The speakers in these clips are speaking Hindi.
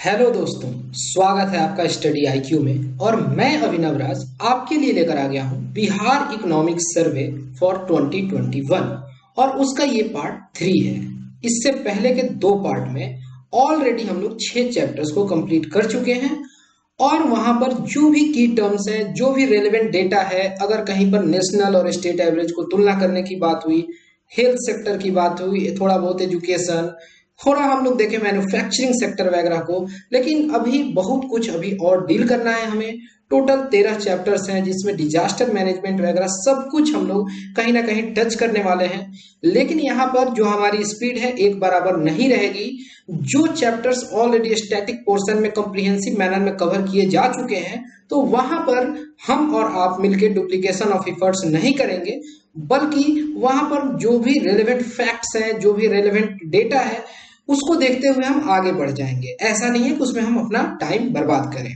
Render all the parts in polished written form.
हेलो दोस्तों, स्वागत है आपका स्टडी आईक्यू में। और मैं अभिनव राज आपके लिए लेकर आ गया हूं बिहार इकोनॉमिक्स सर्वे फॉर 2021 और उसका ये पार्ट 3 है। इससे पहले के दो पार्ट में ऑलरेडी हम लोग 6 चैप्टर्स को कंप्लीट कर चुके हैं और वहां पर जो भी की टर्म्स हैं, जो भी रेलेवेंट डेटा है, अगर कहीं पर नेशनल और स्टेट एवरेज को तुलना करने की बात हुई, हेल्थ सेक्टर की बात हुई, थोड़ा बहुत एजुकेशन, थोड़ा हम लोग देखें मैन्युफैक्चरिंग सेक्टर वगैरह को। लेकिन अभी बहुत कुछ अभी और डील करना है हमें। टोटल 13 चैप्टर्स हैं जिसमें डिजास्टर मैनेजमेंट वगैरह सब कुछ हम लोग कहीं ना कहीं टच करने वाले हैं। लेकिन यहाँ पर जो हमारी स्पीड है एक बराबर नहीं रहेगी। जो चैप्टर्स ऑलरेडी स्टैटिक पोर्शन में कॉम्प्रिहेंसिव मैनर में कवर किए जा चुके हैं, तो वहां पर हम और आप मिलकर डुप्लीकेशन ऑफ इफर्ट्स नहीं करेंगे, बल्कि वहां पर जो भी रेलेवेंट फैक्ट्स हैं, जो भी रेलेवेंट डेटा है, उसको देखते हुए हम आगे बढ़ जाएंगे। ऐसा नहीं है कि उसमें हम अपना टाइम बर्बाद करें।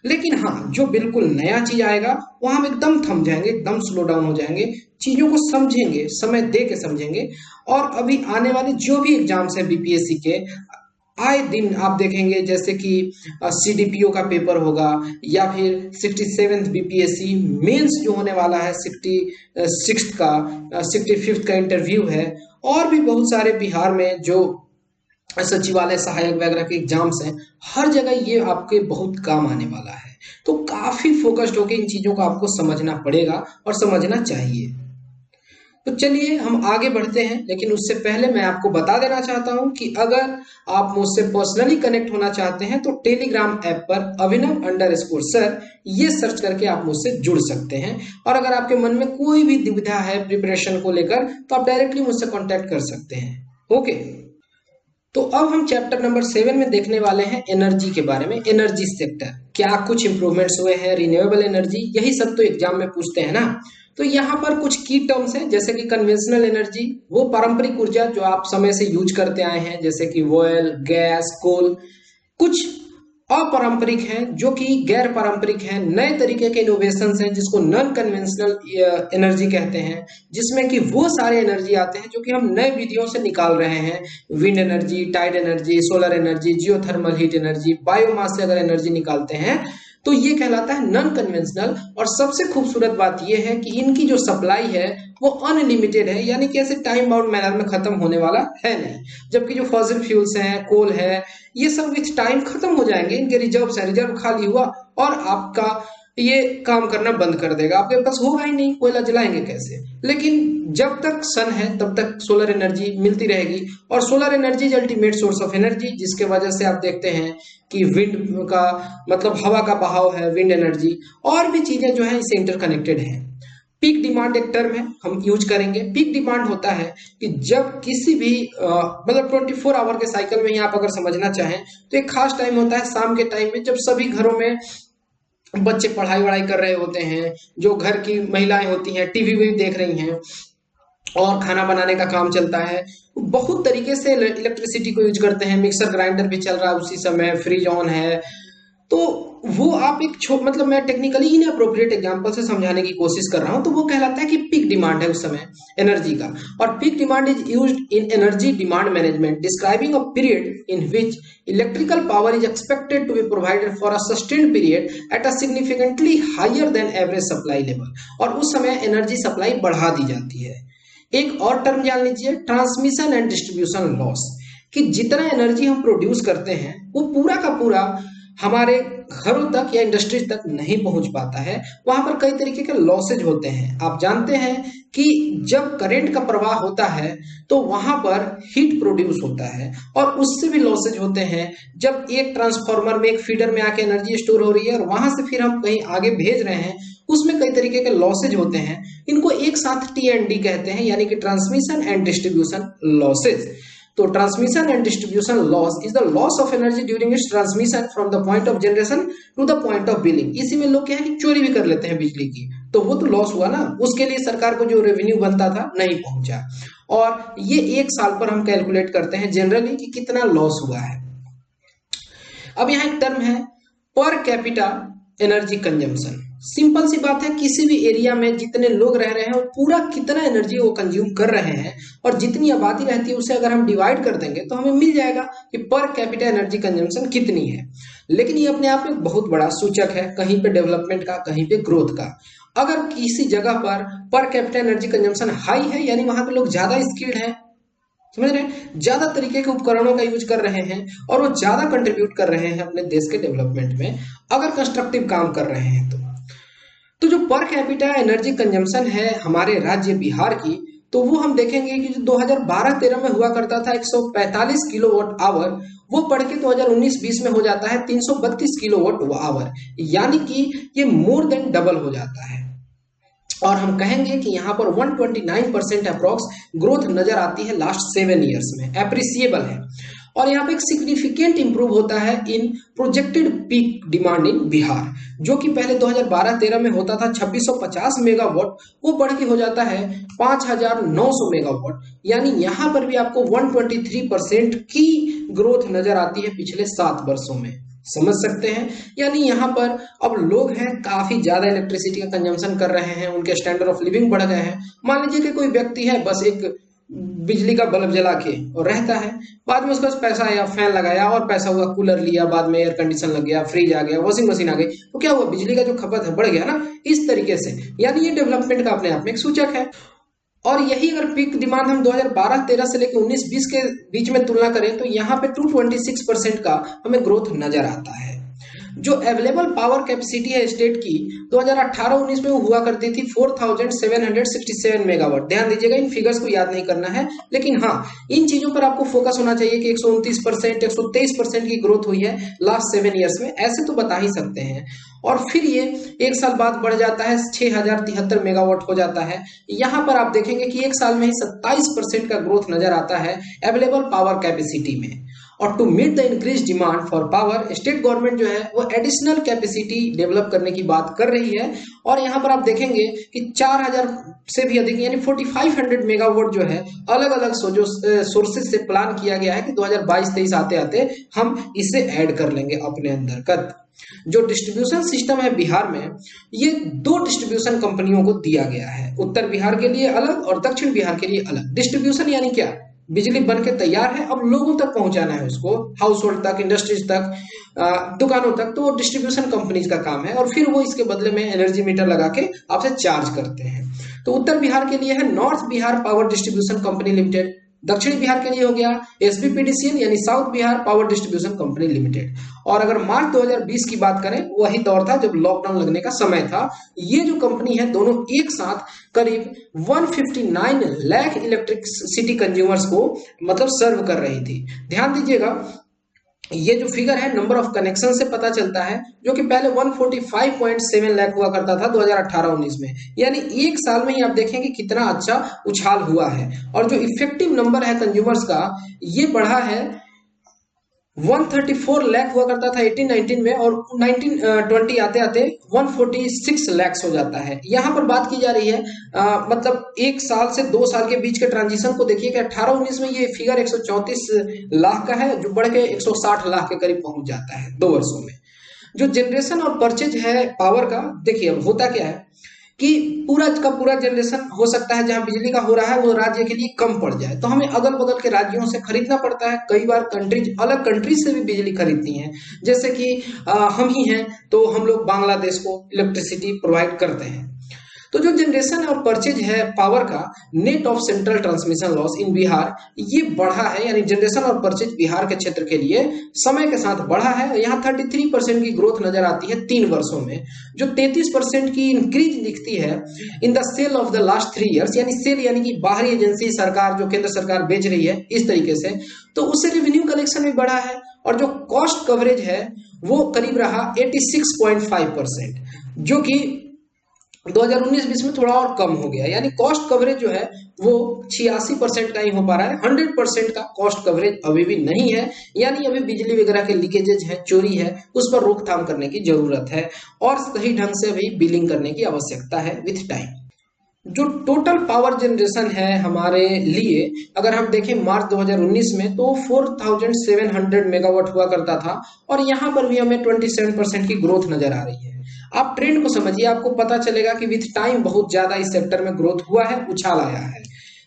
लेकिन हाँ, जो बिल्कुल नया चीज आएगा वहां हम एकदम थम जाएंगे, एकदम स्लो डाउन हो जाएंगे, चीजों को समझेंगे, समय दे के समझेंगे। और अभी आने वाले जो भी एग्जाम्स हैं बीपीएससी के, आए दिन आप देखेंगे जैसे कि सीडीपीओ का पेपर होगा या फिर 67th बीपीएससी मेंस जो होने वाला है, 66 का 65th का इंटरव्यू है, और भी बहुत सारे बिहार में जो सचिवालय सहायक वगैरह के एग्जाम्स हैं, हर जगह ये आपके बहुत काम आने वाला है। तो काफी फोकस्ड होकर इन चीजों को आपको समझना पड़ेगा और समझना चाहिए। तो चलिए हम आगे बढ़ते हैं, लेकिन उससे पहले मैं आपको बता देना चाहता हूं कि अगर आप मुझसे पर्सनली कनेक्ट होना चाहते हैं तो टेलीग्राम ऐप पर अभिनव_सर ये सर्च करके आप मुझसे जुड़ सकते हैं। और अगर आपके मन में कोई भी दुविधा है प्रिपरेशन को लेकर तो आप डायरेक्टली मुझसे कॉन्टैक्ट कर सकते हैं। ओके, तो अब हम चैप्टर नंबर 7 में देखने वाले हैं एनर्जी के बारे में। एनर्जी सेक्टर, क्या कुछ इंप्रूवमेंट्स हुए हैं, रिन्यूएबल एनर्जी, यही सब तो एग्जाम में पूछते हैं ना। तो यहाँ पर कुछ की टर्म्स हैं, जैसे कि कन्वेंशनल एनर्जी, वो पारंपरिक ऊर्जा जो आप समय से यूज करते आए हैं, जैसे कि ऑयल, गैस, कोल। कुछ अपारंपरिक हैं जो कि गैर पारंपरिक हैं, नए तरीके के इनोवेशंस हैं जिसको नॉन कन्वेंशनल एनर्जी कहते हैं, जिसमें कि वो सारे एनर्जी आते हैं जो कि हम नए विधियों से निकाल रहे हैं। Wind energy, tide energy, solar energy, geothermal heat energy, biomass से अगर एनर्जी निकालते हैं तो ये कहलाता है नॉन कन्वेंशनल। और सबसे खूबसूरत बात यह है कि इनकी जो सप्लाई है वो अनलिमिटेड है, यानी कि ऐसे टाइम बाउंड मैनर में खत्म होने वाला है नहीं। जबकि जो फॉसिल फ्यूल्स हैं, कोल है, ये सब विथ टाइम खत्म हो जाएंगे। इनके रिजर्व है, रिजर्व खाली हुआ और आपका ये काम करना बंद कर देगा, आपके पास होगा ही नहीं, कोयला जलाएंगे कैसे। लेकिन जब तक सन है तब तक सोलर एनर्जी मिलती रहेगी, और solar energy is ultimate source of energy, जिसके वजह से आप देखते हैं कि विंड का मतलब हवा का बहाव है, विंड एनर्जी, और भी चीजें जो है इससे इंटरकनेक्टेड है। पीक डिमांड एक टर्म है, हम यूज करेंगे। पीक डिमांड होता है कि जब किसी भी मतलब 24 आवर के साइकिल में ही आप अगर समझना चाहें तो एक खास टाइम होता है शाम के टाइम में, जब सभी घरों में बच्चे पढ़ाई वढ़ाई कर रहे होते हैं, जो घर की महिलाएं होती हैं टीवी भी देख रही हैं और खाना बनाने का काम चलता है, बहुत तरीके से इलेक्ट्रिसिटी को यूज करते हैं। मिक्सर ग्राइंडर भी चल रहा है उसी समय, फ्रिज ऑन है। तो वो आप एक मतलब मैं टेक्निकली इनअप्रोप्रिएट एग्जांपल से समझाने की कोशिश कर रहा हूं, तो वो कहलाता है कि पीक डिमांड है उस समय एनर्जी का। और peak demand is used in energy demand management describing a period in which electrical power is expected to be provided for a sustained period at a significantly higher than average supply level. और उस समय एनर्जी सप्लाई बढ़ा दी जाती है। एक और टर्म जान लीजिए, ट्रांसमिशन एंड डिस्ट्रीब्यूशन लॉस, कि जितना एनर्जी हम प्रोड्यूस करते हैं वो पूरा का पूरा हमारे घरों तक या इंडस्ट्रीज तक नहीं पहुंच पाता है। वहां पर कई तरीके के लॉसेज होते हैं। आप जानते हैं कि जब करंट का प्रवाह होता है तो वहां पर हीट प्रोड्यूस होता है, और उससे भी लॉसेज होते हैं। जब एक ट्रांसफार्मर में, एक फीडर में आके एनर्जी स्टोर हो रही है और वहां से फिर हम कहीं आगे भेज रहे हैं, उसमें कई तरीके के लॉसेज होते हैं। इनको एक साथ T&D कहते हैं, यानी कि ट्रांसमिशन एंड डिस्ट्रीब्यूशन लॉसेज। तो transmission and distribution loss is the loss of energy during its transmission from the point of generation to the point of billing. इसी में लोग क्या है कि चोरी भी कर लेते हैं बिजली की, तो वो तो लॉस हुआ ना, उसके लिए सरकार को जो रेवेन्यू बनता था नहीं पहुंचा। और ये एक साल पर हम कैलकुलेट करते हैं जनरली कि कितना लॉस हुआ है। अब यहाँ एक टर्म है per capita energy consumption. Simple सी बात है, किसी भी एरिया में जितने लोग रह रहे हैं वो पूरा कितना एनर्जी वो कंज्यूम कर रहे हैं, और जितनी आबादी रहती है उसे अगर हम डिवाइड कर देंगे तो हमें मिल जाएगा कि पर कैपिटा एनर्जी कंजम्पशन कितनी है। लेकिन ये अपने आप में बहुत बड़ा सूचक है, कहीं पे डेवलपमेंट का, कहीं पे ग्रोथ का। अगर किसी जगह पर कैपिटा एनर्जी कंजम्पशन हाई है, यानी वहां पे लोग ज्यादा स्किल्ड हैं, समझ रहे हैं, ज्यादा तरीके के उपकरणों का यूज कर रहे हैं और वो ज्यादा कंट्रीब्यूट कर रहे हैं अपने देश के डेवलपमेंट में, अगर कंस्ट्रक्टिव काम कर रहे हैं तो जो पर कैपिटा एनर्जी कंजम्पशन है हमारे राज्य बिहार की, तो वो हम देखेंगे कि जो 2012-13 में हुआ करता था 145 किलोवाट आवर, वो बढ़ के 2019-20 में हो जाता है 332 किलोवाट आवर, यानी कि ये मोर देन डबल हो जाता है। और हम कहेंगे कि यहाँ पर 129% अप्रॉक्स ग्रोथ नजर आती है लास्ट 7 ईयर्स में, एप्रिसिएबल है। और यहाँ पे एक सिग्निफिकेंट इंप्रूव होता है in projected peak demand in Bihar, जो कि पहले 2012-13 में होता था 2650 मेगावाट, वो बढ़ के हो जाता है 5900 मेगावाट, यानी यहाँ पर भी आपको 123% की ग्रोथ नजर आती है पिछले 7 वर्षों में। समझ सकते हैं, यानी यहाँ पर अब लोग हैं काफी ज्यादा इलेक्ट्रिसिटी का कंजम्पशन कर रहे हैं, उनके स्टैंडर्ड ऑफ लिविंग बढ़ गए हैं। मान लीजिए कि कोई व्यक्ति है बस एक बिजली का बल्ब जला के और रहता है, बाद में उसका पैसा आया, फैन लगाया और पैसा हुआ, कूलर लिया, बाद में एयर कंडीशन लग गया, फ्रिज आ गया, वॉशिंग मशीन आ गई, तो क्या हुआ, बिजली का जो खपत है बढ़ गया ना, इस तरीके से। यानी ये डेवलपमेंट का अपने आप में एक सूचक है। और यही अगर पीक डिमांड हम 2012-13 से लेकर 19-20 के बीच में तुलना करें तो यहाँ पे 226% का हमें ग्रोथ नजर आता है। जो अवेलेबल पावर कैपेसिटी है स्टेट की 2018-19 में वो हुआ करती थी 4767 मेगावाट। ध्यान दीजिएगा, इन फिगर्स को याद नहीं करना है, लेकिन हाँ इन चीजों पर आपको फोकस होना चाहिए कि 129%, 123% की ग्रोथ हुई है लास्ट 7 ईयर्स में, ऐसे तो बता ही सकते हैं। और फिर ये एक साल बाद बढ़ जाता है 6073 मेगावाट हो जाता है। यहां पर आप देखेंगे कि एक साल में ही 27% का ग्रोथ नजर आता है अवेलेबल पावर कैपेसिटी में। और to meet the increase demand for power, state government जो है वो एडिशनल कैपेसिटी डेवलप करने की बात कर रही है। और यहाँ पर आप देखेंगे कि 4000 से भी अधिक यानी 4500 मेगावाट जो है अलग अलग सोर्सेज से प्लान किया गया है कि 2022-23 आते आते हम इसे ऐड कर लेंगे अपने अंतर्गत। जो डिस्ट्रीब्यूशन सिस्टम है बिहार में, ये 2 डिस्ट्रीब्यूशन कंपनियों को दिया गया है, उत्तर बिहार के लिए अलग और दक्षिण बिहार के लिए अलग। डिस्ट्रीब्यूशन यानी क्या, बिजली बन के तैयार है, अब लोगों तक पहुंचाना है उसको, हाउस होल्ड तक, इंडस्ट्रीज तक, दुकानों तक, तो वो डिस्ट्रीब्यूशन कंपनीज का काम है। और फिर वो इसके बदले में एनर्जी मीटर लगा के आपसे चार्ज करते हैं। तो उत्तर बिहार के लिए है north Bihar power distribution company limited, दक्षिण बिहार के लिए हो गया एसबीपीडीसीएल यानी south Bihar power distribution company limited. और अगर मार्च 2020 की बात करें, वही दौर था जब लॉकडाउन लगने का समय था। ये जो कंपनी है दोनों एक साथ करीब 159 लाख इलेक्ट्रिसिटी कंज्यूमर्स को मतलब सर्व कर रही थी। ध्यान दीजिएगा, ये जो फिगर है नंबर ऑफ कनेक्शन से पता चलता है, जो कि पहले 145.7 लाख हुआ करता था 2018-19 में। यानी एक साल में ही आप देखेंगे कितना अच्छा उछाल हुआ है। और जो इफेक्टिव नंबर है कंज्यूमर्स का, ये बढ़ा है 134 लाख हुआ करता था 18-19 में, और 19-20 आते आते 146 लाख हो जाता है। यहाँ पर बात की जा रही है मतलब एक साल से 2 साल के बीच के ट्रांजिशन को देखिए कि 18-19 में ये फिगर 134 लाख का है, जो बढ़ के 160 लाख के करीब पहुंच जाता है 2 वर्षों में। जो जनरेशन और परचेज है पावर का, देखिए अब होता क्या है कि पूरा का पूरा जनरेशन हो सकता है जहां बिजली का हो रहा है वो राज्य के लिए कम पड़ जाए, तो हमें अगल बगल के राज्यों से खरीदना पड़ता है। कई बार कंट्रीज, अलग कंट्रीज से भी बिजली खरीदती हैं, जैसे कि हम ही हैं तो हम लोग बांग्लादेश को इलेक्ट्रिसिटी प्रोवाइड करते हैं। तो जो जनरेशन और परचेज है पावर का net of central transmission loss in Bihar, ये बढ़ा है, यानी जनरेशन और परचेज बिहार के क्षेत्र के लिए समय के साथ बढ़ा है। यहाँ 33% की ग्रोथ नजर आती है 3 वर्षों में। जो 33% की इंक्रीज दिखती है in the sale of the last 3 years, यानी सेल यानी कि बाहरी एजेंसी, सरकार, जो केंद्र सरकार बेच रही है इस तरीके से, तो उससे रेवेन्यू कलेक्शन भी बढ़ा है। और जो कॉस्ट कवरेज है वो करीब रहा 86.5%, जो कि 2019-20 में थोड़ा और कम हो गया, यानी कॉस्ट कवरेज जो है वो 86% का ही हो पा रहा है। 100% का कॉस्ट कवरेज अभी भी नहीं है, यानी अभी बिजली वगैरह के लीकेजेज है, चोरी है, उस पर रोकथाम करने की जरूरत है और सही ढंग से अभी बिलिंग करने की आवश्यकता है विथ टाइम। जो टोटल पावर जनरेशन है हमारे लिए, अगर हम देखें मार्च 2019 में, तो 4700 मेगावाट हुआ करता था, और यहाँ पर भी हमें 27% की ग्रोथ नजर आ रही है। आप ट्रेंड को समझिए, आपको पता चलेगा कि विथ टाइम बहुत ज्यादा इस सेक्टर में ग्रोथ हुआ है, उछाल आया है।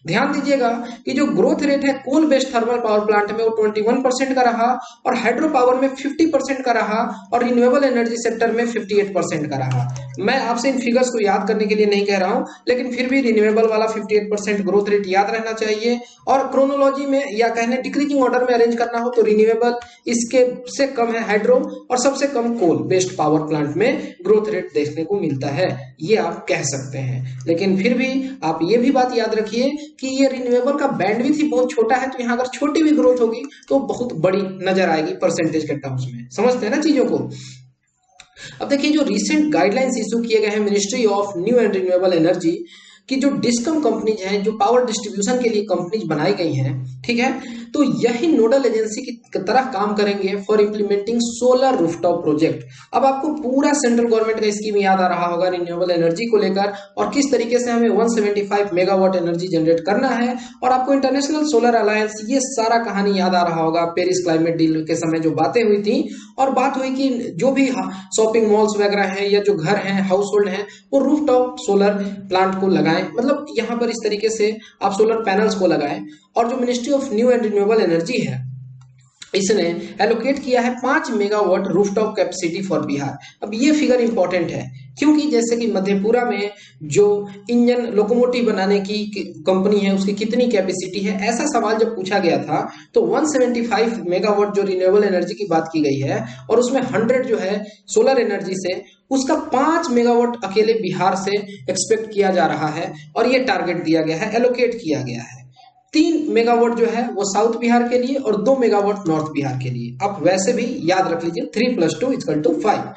ध्यान दीजिएगा कि जो ग्रोथ रेट है coal based thermal power plant में वो 21% का रहा, और हाइड्रो पावर में 50% का रहा, और रिन्यूएबल एनर्जी सेक्टर में 58% का रहा। मैं आपसे इन फिगर्स को याद करने के लिए नहीं कह रहा हूं, लेकिन फिर भी रिन्यूएबल वाला 58% ग्रोथ रेट याद रहना चाहिए। और क्रोनोलॉजी में या कहने डिक्रीजिंग ऑर्डर में अरेंज करना हो तो रिन्यूएबल इसके से कम है हाइड्रो, और सबसे कम कोल बेस्ड पावर प्लांट में ग्रोथ रेट देखने को मिलता है, ये आप कह सकते हैं। लेकिन फिर भी आप ये भी बात याद रखिए कि ये रिन्यूएबल का बैंडविड्थ ही बहुत छोटा है, तो यहाँ अगर छोटी भी ग्रोथ होगी तो बहुत बड़ी नजर आएगी परसेंटेज के टर्म्स में। समझते हैं ना चीजों को। अब देखिए, जो रिसेंट गाइडलाइंस इशू किए गए हैं ministry of new and renewable energy की, जो डिस्कम कंपनीज हैं, जो पावर डिस्ट्रीब्यूशन के लिए कंपनीज बनाई गई हैं, ठीक है, तो यही नोडल एजेंसी की तरह काम करेंगे for implementing solar rooftop project. अब आपको पूरा सेंट्रल गवर्नमेंट का स्कीम याद आ रहा होगा रिन्यूएबल एनर्जी को लेकर, और किस तरीके से हमें 175 मेगावाट एनर्जी जनरेट करना है, और आपको इंटरनेशनल सोलर अलायंस, ये सारा कहानी याद आ रहा होगा। पेरिस क्लाइमेट डील के समय जो बातें हुई थी, और बात हुई कि जो भी शॉपिंग मॉल्स वगैरह हैं या जो घर हैं, हाउस होल्ड हैं, वो रूफटॉप सोलर प्लांट को लगाएं, मतलब यहाँ पर इस तरीके से आप सोलर पैनल्स को लगाएं। और जो ministry of new and renewable energy है, इसने एलोकेट किया है 5 megawatt rooftop capacity for Bihar. अब ये फिगर इंपॉर्टेंट है, क्योंकि जैसे कि मधेपुरा में जो इंजन लोकोमोटिव बनाने की कंपनी है, उसकी कितनी कैपेसिटी है, ऐसा सवाल जब पूछा गया था तो 175 मेगावाट जो रिन्यूएबल एनर्जी की बात की गई है, और उसमें 100 जो है सोलर एनर्जी से, उसका 5 मेगावाट अकेले बिहार से एक्सपेक्ट किया जा रहा है, और ये टारगेट दिया गया है, एलोकेट किया गया है। 3 मेगावाट जो है वो साउथ बिहार के लिए, और 2 मेगावाट नॉर्थ बिहार के लिए। आप वैसे भी याद रख लीजिए 3 + 2 = 5।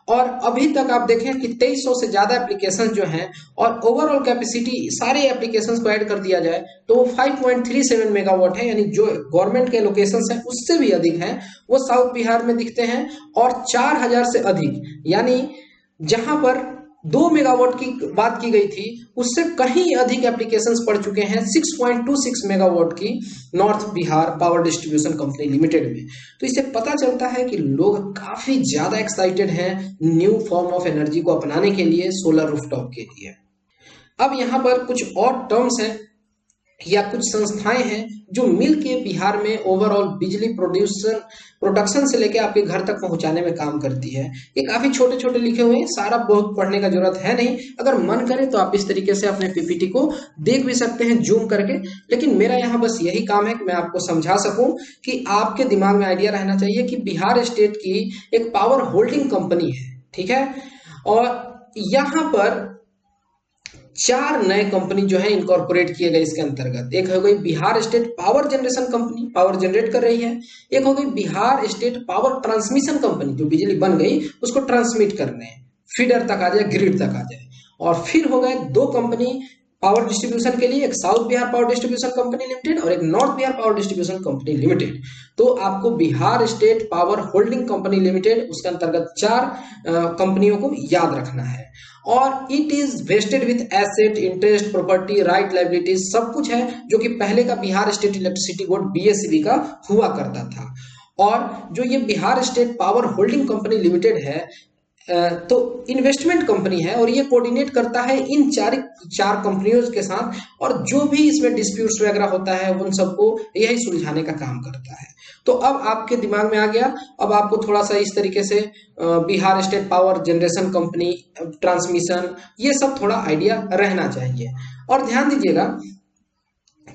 और अभी तक आप देखें कि 2300 से ज्यादा एप्लीकेशन जो हैं, और ओवरऑल कैपेसिटी सारे एप्लीकेशंस को ऐड कर दिया जाए तो वो 5.37 मेगावाट है, यानी जो गवर्नमेंट के लोकेशंस हैं उससे भी अधिक हैं, वो साउथ बिहार में दिखते हैं। और 4000 से अधिक, यानी जहां पर 2 मेगावाट की बात की गई थी उससे कहीं अधिक एप्लीकेशंस पड़ चुके हैं 6.26 मेगावाट की north Bihar power distribution company limited में। तो इससे पता चलता है कि लोग काफी ज्यादा एक्साइटेड हैं न्यू फॉर्म ऑफ एनर्जी को अपनाने के लिए, सोलर रूफटॉप के लिए। अब यहाँ पर कुछ और टर्म्स हैं या कुछ संस्थाएं हैं जो मिलके बिहार में ओवरऑल बिजली प्रोडक्शन से लेके आपके घर तक पहुंचाने में काम करती है। ये काफी छोटे छोटे लिखे हुए हैं, सारा बहुत पढ़ने का जरूरत है नहीं। अगर मन करे तो आप इस तरीके से अपने पीपीटी को देख भी सकते हैं जूम करके, लेकिन मेरा यहाँ बस यही काम है कि मैं आपको समझा सकूं कि आपके दिमाग में आइडिया रहना चाहिए कि बिहार स्टेट की एक पावर होल्डिंग कंपनी है, ठीक है, और यहाँ पर 4 नए कंपनी जो है इनकॉर्पोरेट किए गए इसके अंतर्गत। एक हो गई Bihar state power generation company, power generate कर रही है। एक हो गई Bihar state power transmission company, जो बिजली बन गई उसको ट्रांसमिट करने, फीडर तक आ जाए, ग्रिड तक आ जाए। और फिर हो गए 2 कंपनी पावर डिस्ट्रीब्यूशन के लिए, एक south Bihar power distribution company limited और एक north Bihar power distribution company limited. तो आपको Bihar state power holding company limited, उसके अंतर्गत 4 कंपनियों को याद रखना है। और it is vested with asset, interest, property, right, liabilities, सब कुछ है जो कि पहले का Bihar state electricity board BSEB का हुआ करता था। और जो ये Bihar state power holding company limited है तो इन्वेस्टमेंट कंपनी है, और ये कोऑर्डिनेट करता है इन चार कंपनियों के साथ, और जो भी इसमें डिस्प्यूट्स वगैरह होता है उन सबको यही सुलझाने का काम करता है। तो अब आपके दिमाग में आ गया, अब आपको थोड़ा सा इस तरीके से Bihar state power generation company, transmission, ये सब थोड़ा आइडिया रहना चाहिए। और ध्यान दीजिएगा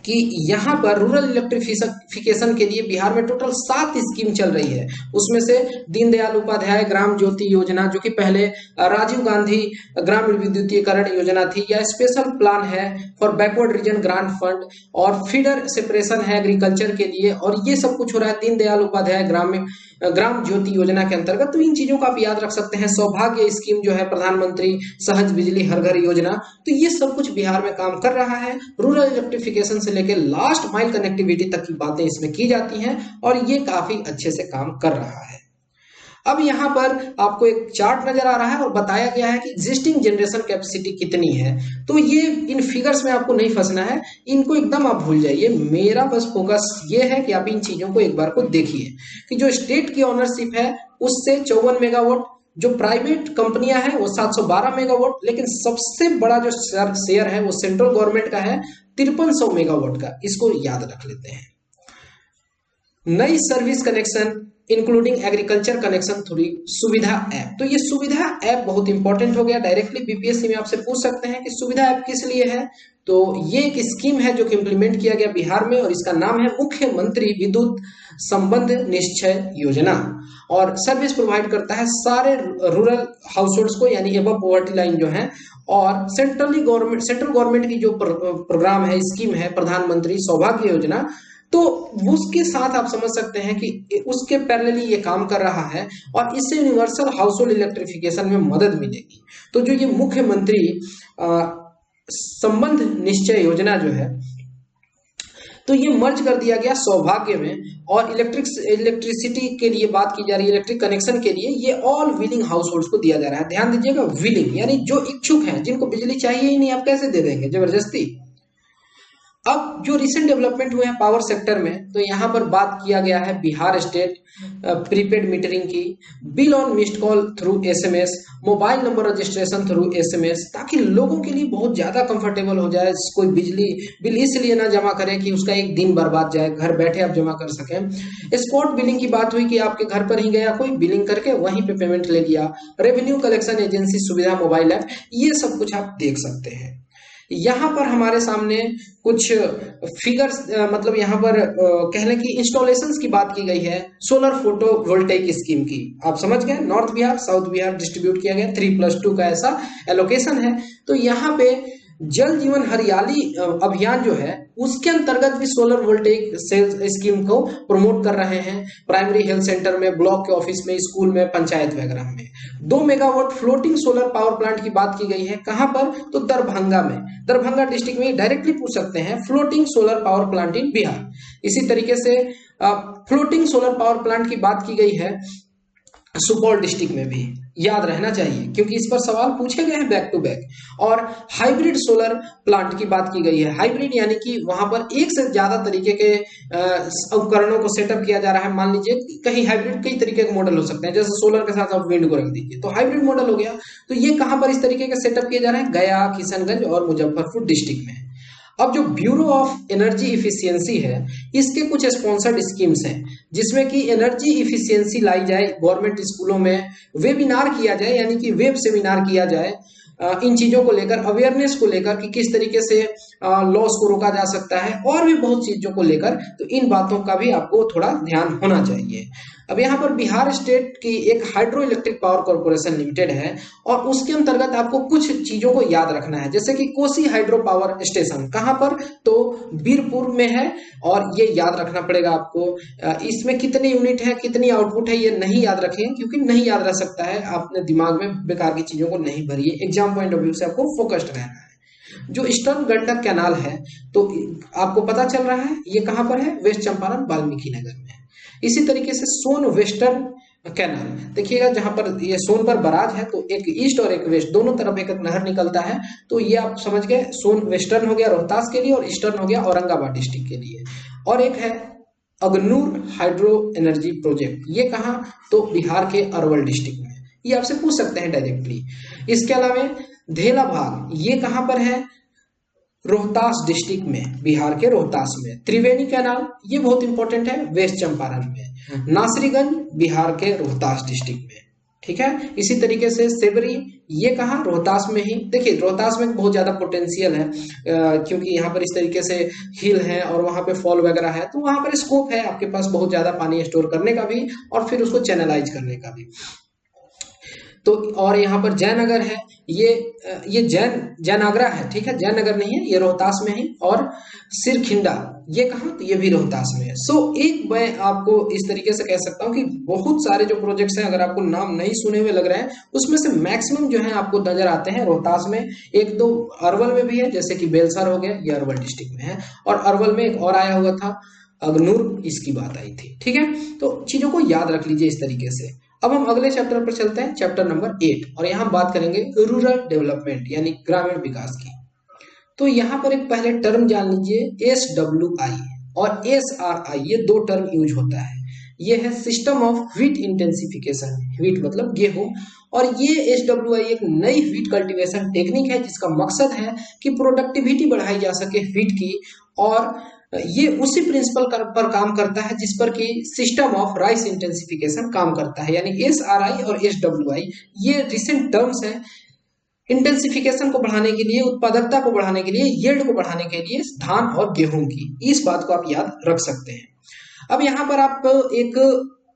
कि यहाँ पर रूरल इलेक्ट्रिफिकेशन के लिए बिहार में टोटल 7 स्कीम चल रही है। उसमें से दीनदयाल उपाध्याय ग्राम ज्योति योजना, जो कि पहले राजीव गांधी ग्रामीण विद्युतीकरण योजना थी, या स्पेशल प्लान है for backward region grant fund, और फीडर सेपरेशन है एग्रीकल्चर के लिए, और ये सब कुछ हो रहा है दीनदयाल उपाध्याय ग्राम ज्योति योजना के अंतर्गत। तो इन चीजों को आप याद रख सकते हैं। सौभाग्य स्कीम जो है प्रधानमंत्री सहज बिजली हर घर योजना, तो ये सब कुछ बिहार में काम कर रहा है। रूरल इलेक्ट्रिफिकेशन से लेकर लास्ट माइल कनेक्टिविटी तक की बातें इसमें की जाती हैं, और ये काफी अच्छे से काम कर रहा है। अब यहाँ पर आपको एक चार्ट नजर आ रहा है और बताया गया है कि एग्जिस्टिंग जनरेशन कैपेसिटी कितनी है। तो ये इन फिगर्स में आपको नहीं फंसना है, इनको एकदम आप भूल जाइए। मेरा बस फोकस ये है कि आप इन चीजों को एक बार को देखिए कि जो स्टेट की ओनरशिप है उससे 54 मेगावाट, जो प्राइवेट कंपनियां हैं वो 712 मेगावाट, लेकिन सबसे बड़ा जो शेयर है वो सेंट्रल गवर्नमेंट का है 5300 मेगावाट का। इसको याद रख लेते हैं। नई service connection including agriculture connection through सुविधा ऐप। तो ये सुविधा ऐप बहुत इंपॉर्टेंट हो गया। डायरेक्टली बीपीएससी में आपसे पूछ सकते हैं कि सुविधा ऐप किस लिए है। तो ये एक स्कीम है जो कि इंप्लीमेंट किया गया बिहार में और इसका नाम है मुख्यमंत्री विद्युत संबंध निश्चय योजना, और सर्विस प्रोवाइड करता है सारे रूरल हाउस होल्ड्स को, यानी एबव पॉवर्टी लाइन जो है। और सेंट्रल गवर्नमेंट की जो प्रोग्राम है, स्कीम है प्रधानमंत्री सौभाग्य योजना, तो उसके साथ आप समझ सकते हैं कि उसके पैरेलली ये काम कर रहा है और इससे यूनिवर्सल हाउस होल्ड इलेक्ट्रिफिकेशन में मदद मिलेगी। तो जो ये मुख्यमंत्री संबंध निश्चय योजना जो है, तो ये मर्ज कर दिया गया सौभाग्य में, और इलेक्ट्रिसिटी के लिए बात की जा रही है, इलेक्ट्रिक कनेक्शन के लिए ये ऑल विलिंग हाउस होल्ड्स को दिया जा रहा है। ध्यान दीजिएगा, विलिंग यानी जो इच्छुक हैं, जिनको बिजली चाहिए ही नहीं, आप कैसे दे देंगे जबरदस्ती। अब जो रिसेंट डेवलपमेंट हुए हैं पावर सेक्टर में, तो यहाँ पर बात किया गया है बिहार स्टेट प्रीपेड मीटरिंग की, bill on missed call through SMS, mobile number registration through SMS, ताकि लोगों के लिए बहुत ज्यादा कंफर्टेबल हो जाए। कोई बिजली बिल इसलिए ना जमा करे कि उसका एक दिन बर्बाद जाए, घर बैठे आप जमा कर सकें। स्पॉट बिलिंग की बात हुई कि आपके घर पर ही गया कोई, बिलिंग करके वहीं पे पेमेंट ले लिया। रेवेन्यू कलेक्शन एजेंसी सुविधा मोबाइल ऐप, ये सब कुछ आप देख सकते हैं। यहाँ पर हमारे सामने कुछ फिगर्स, मतलब यहाँ पर कह लें कि इंस्टॉलेशंस की बात की गई है सोलर फोटो वोल्टेइक स्कीम की। आप समझ गए, north Bihar south Bihar distribute किया गया, 3+2 का ऐसा एलोकेशन है। तो यहाँ पे जल जीवन हरियाली अभियान जो है उसके अंतर्गत भी सोलर वोल्टेइक स्कीम को प्रमोट कर रहे हैं। प्राइमरी हेल्थ सेंटर में, ब्लॉक के ऑफिस में, स्कूल में, पंचायत वगैरह में। 2 megawatt floating solar power plant की बात की गई है। कहां पर? तो दरभंगा में, दरभंगा डिस्ट्रिक्ट में। डायरेक्टली पूछ सकते हैं, floating solar power plant in Bihar. इसी तरीके से फ्लोटिंग सोलर पावर प्लांट की बात की गई है सुपौल डिस्ट्रिक्ट में भी, याद रहना चाहिए क्योंकि इस पर सवाल पूछे गए हैं बैक टू बैक। और हाइब्रिड सोलर प्लांट की बात की गई है। हाइब्रिड यानी कि वहां पर एक से ज्यादा तरीके के उपकरणों को सेटअप किया जा रहा है। मान लीजिए कहीं हाइब्रिड कई तरीके के मॉडल हो सकते हैं, जैसे सोलर के साथ आप विंड को रख दीजिए तो हाइब्रिड मॉडल हो गया। तो ये कहां पर इस तरीके के सेटअप किए जा रहे हैं? गया, किशनगंज और मुजफ्फरपुर डिस्ट्रिक्ट में। अब जो ब्यूरो ऑफ एनर्जी इफिशियंसी है, इसके कुछ स्पॉन्सर्ड स्कीम्स हैं जिसमें कि एनर्जी इफिशियंसी लाई जाए। गवर्नमेंट स्कूलों में वेबिनार किया जाए, यानी कि वेब सेमिनार किया जाए इन चीजों को लेकर, अवेयरनेस को लेकर कि किस तरीके से लॉस को रोका जा सकता है, और भी बहुत चीजों को लेकर। तो इन बातों का भी आपको थोड़ा ध्यान होना चाहिए। अब यहाँ पर बिहार स्टेट की एक hydro electric power corporation limited है और उसके अंतर्गत आपको कुछ चीजों को याद रखना है, जैसे कि कोसी हाइड्रो पावर स्टेशन कहां पर? तो बीरपुर में है, और ये याद रखना पड़ेगा आपको। इसमें कितने यूनिट है, कितनी आउटपुट है, ये नहीं याद रखें क्योंकि नहीं याद रह सकता है। आपने दिमाग में बेकार की चीजों को नहीं भरिए, एग्जाम पॉइंट ऑफ व्यू से आपको फोकस्ड रहना है। जो ईस्टर्न गंडक कैनाल है, तो आपको पता चल रहा है ये कहां पर है? वेस्ट चंपारण वाल्मीकि नगर में। इसी तरीके से सोन वेस्टर्न कैनाल, देखिएगा जहां पर ये सोन पर बराज है, तो एक ईस्ट और एक वेस्ट दोनों तरफ एक नहर निकलता है। तो ये आप समझ गए, सोन वेस्टर्न हो गया रोहतास के लिए और ईस्टर्न हो गया औरंगाबाद डिस्ट्रिक्ट के लिए। और एक है अगनूर हाइड्रो एनर्जी प्रोजेक्ट, ये कहां? तो बिहार के अरवल डिस्ट्रिक्ट में। ये आपसे पूछ सकते हैं डायरेक्टली। इसके अलावा धेला भाग, ये कहां पर है? रोहतास डिस्ट्रिक्ट में, बिहार के रोहतास में। त्रिवेणी कैनाल, ये बहुत इंपॉर्टेंट है, वेस्ट चंपारण में। नासरीगंज, बिहार के रोहतास डिस्ट्रिक्ट में। ठीक है, इसी तरीके से सेबरी, ये कहा? रोहतास में ही। देखिए रोहतास में बहुत ज्यादा पोटेंशियल है क्योंकि यहाँ पर इस तरीके से हिल है और वहां पे फॉल वगैरह है, तो वहां पर स्कोप है आपके पास बहुत ज्यादा पानी स्टोर करने का भी और फिर उसको चैनलाइज करने का भी। तो और यहाँ पर जयनगर है, ये जयनागरा है, ठीक है, जयनगर नहीं है, ये रोहतास में है। और सिरखिंडा, ये कहाँ? तो ये भी रोहतास में है। एक मैं आपको इस तरीके से कह सकता हूँ कि बहुत सारे जो प्रोजेक्ट्स हैं, अगर आपको नाम नहीं सुने हुए लग रहे हैं, उसमें से मैक्सिमम जो है आपको नजर आते हैं रोहतास में। एक दो अरवल में भी है, जैसे कि बेलसर हो गया, ये अरवल डिस्ट्रिक्ट में है। और अरवल में एक और आया हुआ था अगनूर, इसकी बात आई थी। ठीक है, तो चीजों को याद रख लीजिए इस तरीके से। अब हम अगले चैप्टर पर चलते हैं, चैप्टर नंबर 8, और यहाँ बात करेंगे रूरल डेवलपमेंट यानी ग्रामीण विकास की। तो यहाँ पर एक पहले टर्म जान लीजिए, SWI और SRI, ये दो टर्म यूज होता है। ये है system of wheat intensification, wheat मतलब गेहूं, और ये SWI एक नई व्हीट कल्टीवेशन टेक्निक है जिसका मकसद है कि प्रोडक्टिविटी बढ़ाई जा सके व्हीट की, और ये उसी प्रिंसिपल पर काम करता है जिस पर कि सिस्टम ऑफ राइस इंटेंसिफिकेशन काम करता है। यानी SRI और SWI ये रिसेंट टर्म्स हैं इंटेंसिफिकेशन को बढ़ाने के लिए, उत्पादकता को बढ़ाने के लिए, यील्ड को बढ़ाने के लिए धान और गेहूं की। इस बात को आप याद रख सकते हैं। अब यहाँ पर आप एक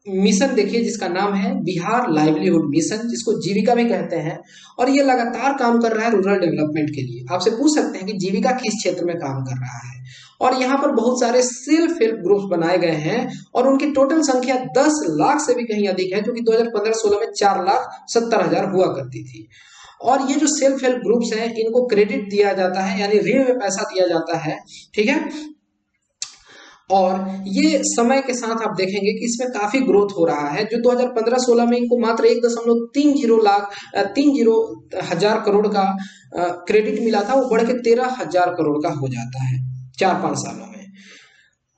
मिशन देखिए जिसका नाम है बिहार लाइवलीहुड मिशन, जिसको जीविका भी कहते हैं, और ये लगातार काम कर रहा है रूरल डेवलपमेंट के लिए। आपसे पूछ सकते हैं कि जीविका किस क्षेत्र में काम कर रहा है, और यहाँ पर बहुत सारे सेल्फ हेल्प ग्रुप्स बनाए गए हैं और उनकी टोटल संख्या 10 लाख से भी कहीं अधिक है, जो कि 2015-16 में 4,70,000 हुआ करती थी। और ये जो सेल्फ हेल्प ग्रुप्स हैं इनको क्रेडिट दिया जाता है, यानी ऋण में पैसा दिया जाता है, ठीक है। और ये समय के साथ आप देखेंगे कि इसमें काफी ग्रोथ हो रहा है। जो 2015-16 में इनको मात्र 1.30 हजार करोड़ का क्रेडिट मिला था, वो बढ़ के 13,000 करोड़ का हो जाता है 4-5 सालों में।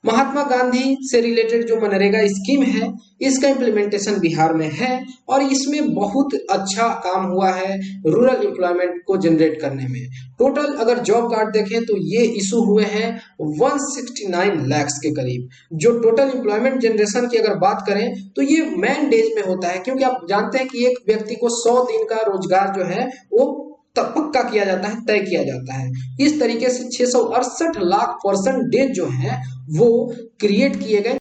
महात्मा गांधी से रिलेटेड जो मनरेगा स्कीम है, इसका इम्प्लीमेंटेशन बिहार में है, और इसमें बहुत अच्छा काम हुआ है रूरल एम्प्लॉयमेंट को जनरेट करने में। टोटल अगर जॉब कार्ड देखें तो ये इशू हुए हैं 169 लाख के करीब। जो टोटल एम्प्लॉयमेंट जनरेशन की अगर बात करें तो ये मैन डेज में होता है, क्योंकि आप जानते हैं कि एक व्यक्ति को 100 दिन का रोजगार जो है वो पक्का किया जाता है, तय किया जाता है। इस तरीके से 668 लाख पर्सन डेज जो है वो क्रिएट किए गए।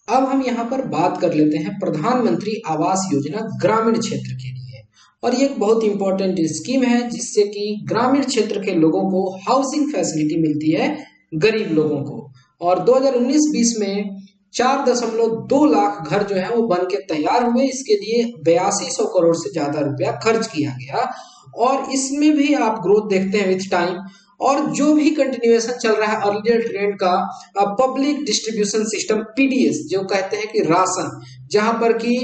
अब हम यहाँ पर बात कर लेते हैं प्रधानमंत्री आवास योजना ग्रामीण क्षेत्र के लिए, और ये एक बहुत इंपॉर्टेंट स्कीम है जिससे कि ग्रामीण क्षेत्र के लोगों को हाउसिंग फैसिलिटी मिलती है, गरीब लोगों को। और 2019-20 में 4.2 लाख घर जो है वो बन के तैयार हुए। इसके लिए 8200 करोड़ से ज्यादा रुपया खर्च किया गया, और इसमें भी आप ग्रोथ देखते हैं विथ टाइम। और जो भी कंटिन्यूएशन चल रहा है अर्लियर ट्रेंड का, पब्लिक डिस्ट्रीब्यूशन सिस्टम PDS, जो कहते हैं कि राशन, जहां पर कि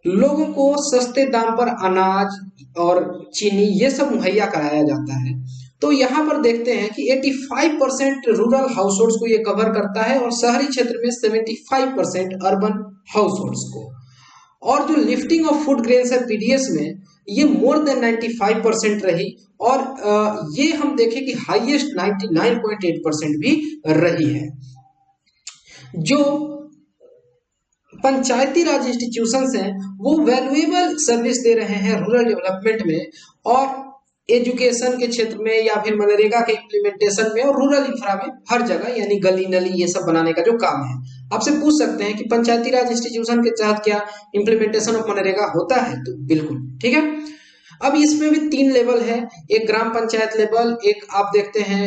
लोगों को सस्ते दाम पर अनाज और चीनी ये सब मुहैया कराया जाता है। तो यहाँ पर देखते हैं कि 85% रूरल हाउस होल्ड्स को ये कवर करता है, और शहरी क्षेत्र में 75% अर्बन हाउस होल्ड्स को। और जो लिफ्टिंग ऑफ फूड ग्रेन्स है PDS में, ये मोर देन 95% रही, और ये हम देखें कि हाईएस्ट 99.8% भी रही है। जो पंचायती राज इंस्टीट्यूशंस हैं वो वैल्यूएबल सर्विस दे रहे हैं रूरल डेवलपमेंट में, और एजुकेशन के क्षेत्र में या फिर मनरेगा के इम्प्लीमेंटेशन में और रूरल इंफ्रा में हर जगह, यानी गली नली ये सब बनाने का जो काम है। आपसे पूछ सकते हैं कि पंचायती राज इंस्टीट्यूशन के तहत क्या इम्प्लीमेंटेशन ऑफ मनरेगा होता है, तो बिल्कुल ठीक है। अब इसमें भी 3 लेवल है, एक ग्राम पंचायत लेवल, एक आप देखते हैं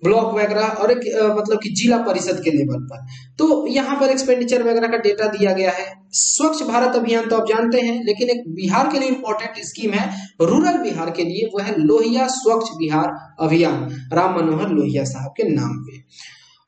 ब्लॉक वगैरह, और एक मतलब कि जिला परिषद के लेवल पर। तो यहाँ पर एक्सपेंडिचर वगैरह का डेटा दिया गया है। स्वच्छ भारत अभियान तो आप जानते हैं, लेकिन एक बिहार के लिए इंपॉर्टेंट स्कीम है रूरल बिहार के लिए, वो है लोहिया स्वच्छ बिहार अभियान, राम मनोहर लोहिया साहब के नाम पे।